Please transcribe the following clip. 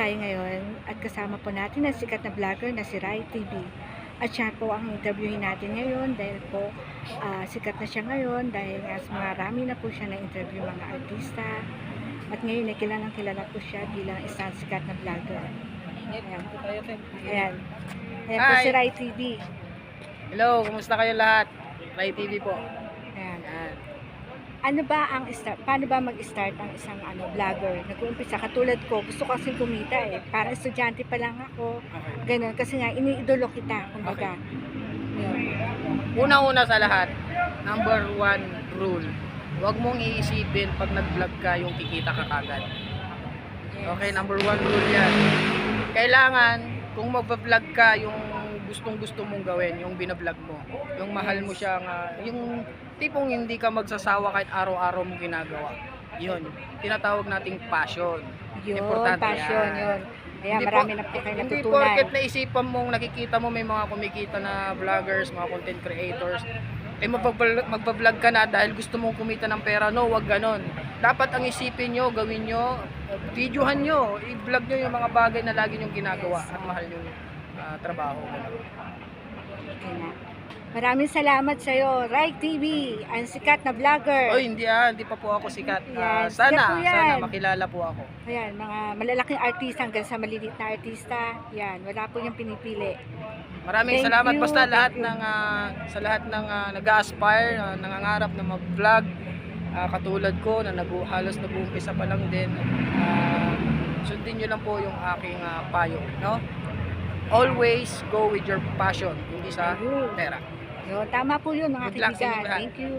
tayo ngayon at kasama po natin ang sikat na vlogger na si Rai TV. At siya po ang interviewin natin ngayon dahil po sikat na siya ngayon dahil nga marami na po siya na interview mga artista. At ngayon ay kilala po siya bilang isang sikat na vlogger. Ayan. Ayan. Ayan po si Rai TV. Hello, kumusta kayo lahat? Rai TV po. Ayan. Ano ba ang start? Paano ba mag-start ang isang vlogger? Nag-uumpisa katulad ko, gusto ko kasi kumita eh. Parang estudyante pa lang ako. Ganun kasi nga iniidolo kita, kumbaga. Yun. Una-una sa lahat, number 1 rule. Huwag mong iisipin pag nag-vlog ka yung kikita ka kagad. Okay, number 1 rule yan. Kailangan, kung mag-vlog ka, yung gustong-gusto mong gawin, yung binablog mo. Yung mahal mo siya nga, yung tipong hindi ka magsasawa kahit araw-araw mong ginagawa. Yun, tinatawag nating passion. Yun, Importante passion, yan. yun. Kaya Hindi marami po- na po kayo Hindi natutunan. porket naisipan mong nakikita mo may mga kumikita na vloggers, mga content creators, eh magbablog ka na dahil gusto mong kumita ng pera. No, wag ganon. Dapat ang isipin nyo, gawin nyo, videohan nyo, i-vlog nyo yung mga bagay na lagi nyong ginagawa at mahal yung trabaho. Okay na. Maraming salamat sa iyo, Rai TV, ang sikat na vlogger. Oy, hindi pa po ako sikat. Yan, sikat po yan. Sana makilala po ako. Ayan, mga malalaking artista hanggang sa maliliit na artista. Yan, wala po yung pinipili. Maraming Thank salamat you, basta lahat thank you. ng sa lahat ng nag-aspire, nangangarap na mag-vlog katulad ko na halos nag-uumpisa pa lang din. Sundin niyo lang po yung aking payo, no? Always go with your passion, hindi sa Ayun. pera. Yun, tama po yun mga Good luck sa inyo kaibigan. lahat. Thank you.